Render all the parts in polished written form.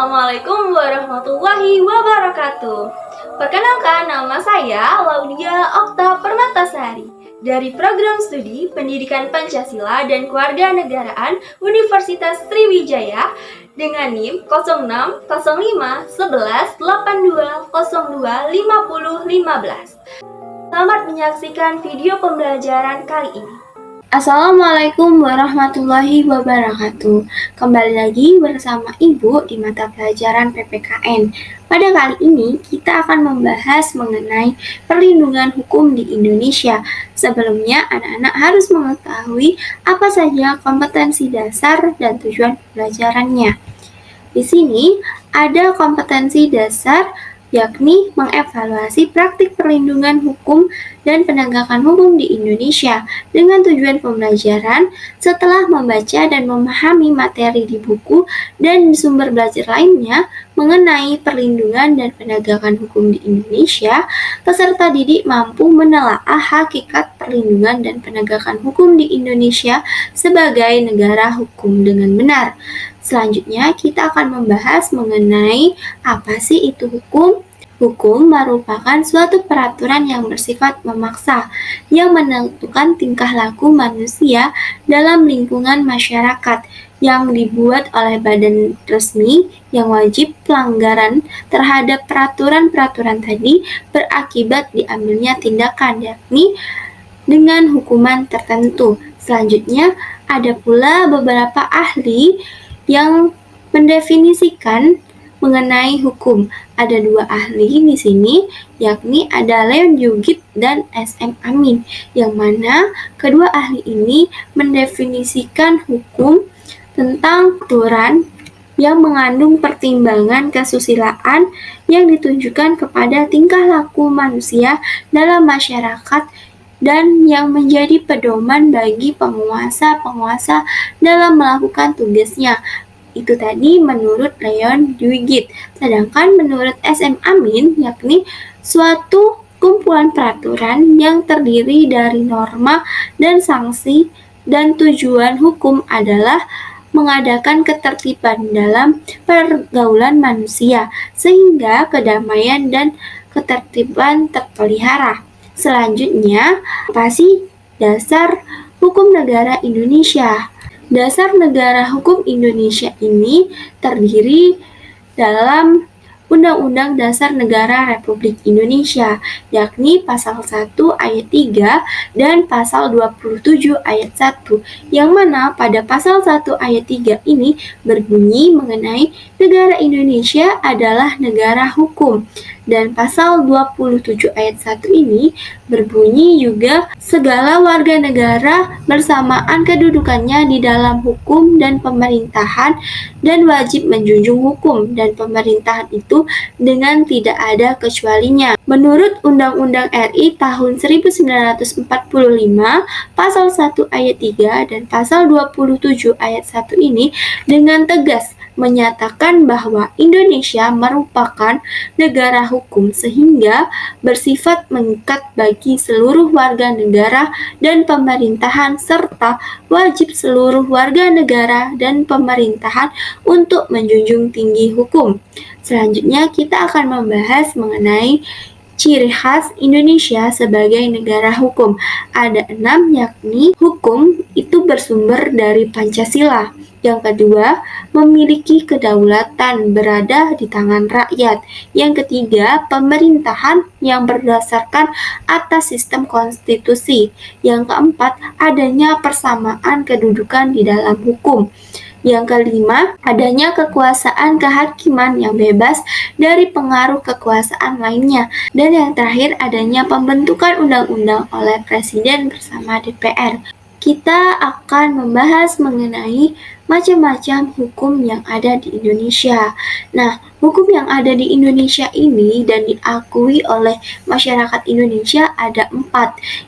Assalamualaikum warahmatullahi wabarakatuh. Perkenalkan, nama saya Laudia Okta Permatasari dari Program Studi Pendidikan Pancasila dan Kewarganegaraan Universitas Sriwijaya dengan NIM 06 05 11 82 02 50 15. Selamat menyaksikan video pembelajaran kali ini. Assalamualaikum warahmatullahi wabarakatuh. Kembali lagi bersama Ibu di mata pelajaran PPKN. Pada kali ini kita akan membahas mengenai perlindungan hukum di Indonesia. Sebelumnya anak-anak harus mengetahui apa saja kompetensi dasar dan tujuan pembelajarannya. Di sini ada kompetensi dasar, yakni mengevaluasi praktik perlindungan hukum dan penegakan hukum di Indonesia dengan tujuan pembelajaran setelah membaca dan memahami materi di buku dan sumber belajar lainnya mengenai perlindungan dan penegakan hukum di Indonesia. Peserta didik mampu menelaah hakikat perlindungan dan penegakan hukum di Indonesia sebagai negara hukum dengan benar. Selanjutnya kita akan membahas mengenai apa sih itu hukum. Hukum merupakan suatu peraturan yang bersifat memaksa, yang menentukan tingkah laku manusia dalam lingkungan masyarakat, yang dibuat oleh badan resmi yang wajib pelanggaran terhadap peraturan-peraturan tadi berakibat diambilnya tindakan, yakni dengan hukuman tertentu. Selanjutnya ada pula beberapa ahli yang mendefinisikan mengenai hukum. Ada dua ahli di sini, yakni ada Leon Jugit dan S.M. Amin, yang mana kedua ahli ini mendefinisikan hukum tentang aturan yang mengandung pertimbangan kesusilaan yang ditunjukkan kepada tingkah laku manusia dalam masyarakat dan yang menjadi pedoman bagi penguasa-penguasa dalam melakukan tugasnya. Itu tadi menurut Leon Jugit. Sedangkan menurut S.M. Amin, yakni suatu kumpulan peraturan yang terdiri dari norma dan sanksi, dan tujuan hukum adalah mengadakan ketertiban dalam pergaulan manusia sehingga kedamaian dan ketertiban terpelihara. Selanjutnya, apa sih dasar hukum negara Indonesia? Dasar negara hukum Indonesia ini terdiri dalam Undang-Undang Dasar Negara Republik Indonesia, yakni Pasal 1 Ayat 3 dan Pasal 27 Ayat 1, yang mana pada Pasal 1 Ayat 3 ini berbunyi mengenai negara Indonesia adalah negara hukum. Dan pasal 27 ayat 1 ini berbunyi juga segala warga negara bersamaan kedudukannya di dalam hukum dan pemerintahan dan wajib menjunjung hukum dan pemerintahan itu dengan tidak ada kecualinya. Menurut Undang-Undang RI tahun 1945, pasal 1 ayat 3 dan pasal 27 ayat 1 ini dengan tegas menyatakan bahwa Indonesia merupakan negara hukum sehingga bersifat mengikat bagi seluruh warga negara dan pemerintahan serta wajib seluruh warga negara dan pemerintahan untuk menjunjung tinggi hukum. Selanjutnya kita akan membahas mengenai ciri khas Indonesia sebagai negara hukum. Ada 6, yakni hukum itu bersumber dari Pancasila. Yang kedua, memiliki kedaulatan berada di tangan rakyat. Yang ketiga, pemerintahan yang berdasarkan atas sistem konstitusi. Yang keempat, adanya persamaan kedudukan di dalam hukum. Yang kelima, adanya kekuasaan kehakiman yang bebas dari pengaruh kekuasaan lainnya. Dan yang terakhir, adanya pembentukan undang-undang oleh Presiden bersama DPR. Kita akan membahas mengenai macam-macam hukum yang ada di Indonesia. Nah, hukum yang ada di Indonesia ini dan diakui oleh masyarakat Indonesia ada 4,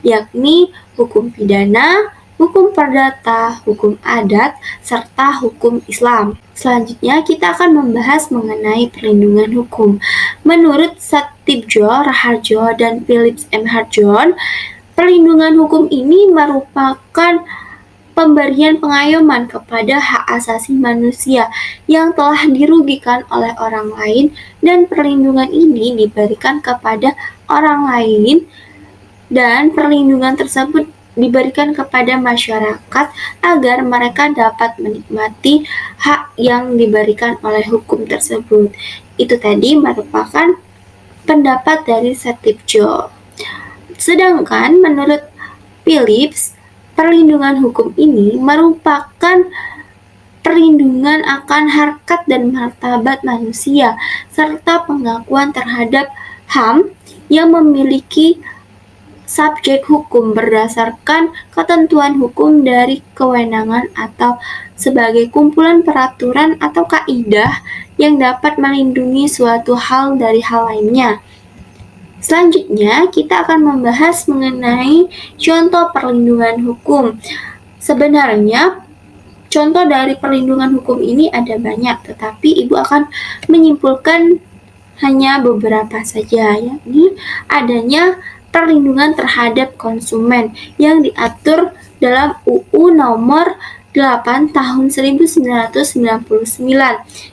yakni hukum pidana, hukum perdata, hukum adat, serta hukum Islam. Selanjutnya kita akan membahas mengenai perlindungan hukum. Menurut Satibjo Raharjo dan Philips M. Harjon, perlindungan hukum ini merupakan pemberian pengayoman kepada hak asasi manusia yang telah dirugikan oleh orang lain, dan perlindungan ini diberikan kepada orang lain dan perlindungan tersebut diberikan kepada masyarakat agar mereka dapat menikmati hak yang diberikan oleh hukum tersebut. Itu tadi merupakan pendapat dari Steve Jobs. Sedangkan menurut Phillips, perlindungan hukum ini merupakan perlindungan akan harkat dan martabat manusia, serta pengakuan terhadap HAM yang memiliki subjek hukum berdasarkan ketentuan hukum dari kewenangan atau sebagai kumpulan peraturan atau kaidah yang dapat melindungi suatu hal dari hal lainnya. Selanjutnya, kita akan membahas mengenai contoh perlindungan hukum. Sebenarnya, contoh dari perlindungan hukum ini ada banyak, tetapi Ibu akan menyimpulkan hanya beberapa saja, yakni adanya perlindungan terhadap konsumen yang diatur dalam UU nomor 8 tahun 1999.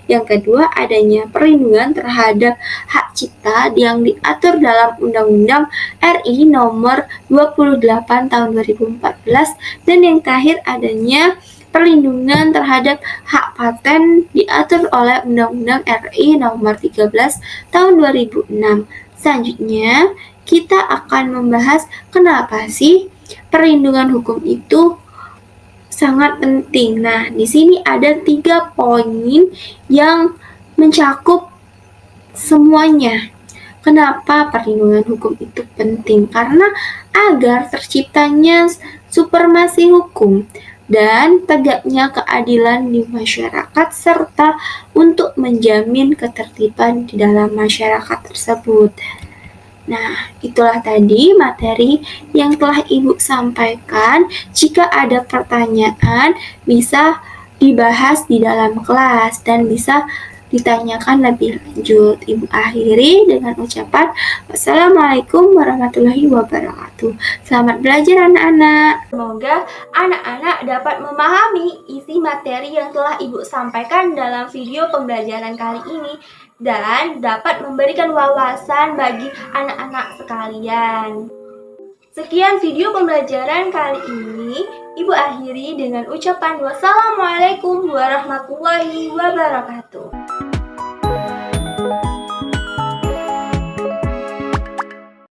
Yang kedua, adanya perlindungan terhadap hak cipta yang diatur dalam Undang-Undang RI nomor 28 tahun 2014. Dan yang terakhir, adanya perlindungan terhadap hak paten diatur oleh Undang-Undang RI nomor 13 tahun 2006. Selanjutnya, kita akan membahas kenapa sih perlindungan hukum itu sangat penting. Nah, di sini ada 3 poin yang mencakup semuanya. Kenapa perlindungan hukum itu penting? Karena agar terciptanya supremasi hukum dan tegaknya keadilan di masyarakat, serta untuk menjamin ketertiban di dalam masyarakat tersebut. Nah, itulah tadi materi yang telah Ibu sampaikan. Jika ada pertanyaan, bisa dibahas di dalam kelas dan bisa ditanyakan lebih lanjut. Ibu akhiri dengan ucapan wassalamualaikum warahmatullahi wabarakatuh. Selamat belajar anak-anak. Semoga anak-anak dapat memahami isi materi yang telah Ibu sampaikan dalam video pembelajaran kali ini dan dapat memberikan wawasan bagi anak-anak sekalian. Sekian video pembelajaran kali ini. Ibu akhiri dengan ucapan wassalamualaikum warahmatullahi wabarakatuh.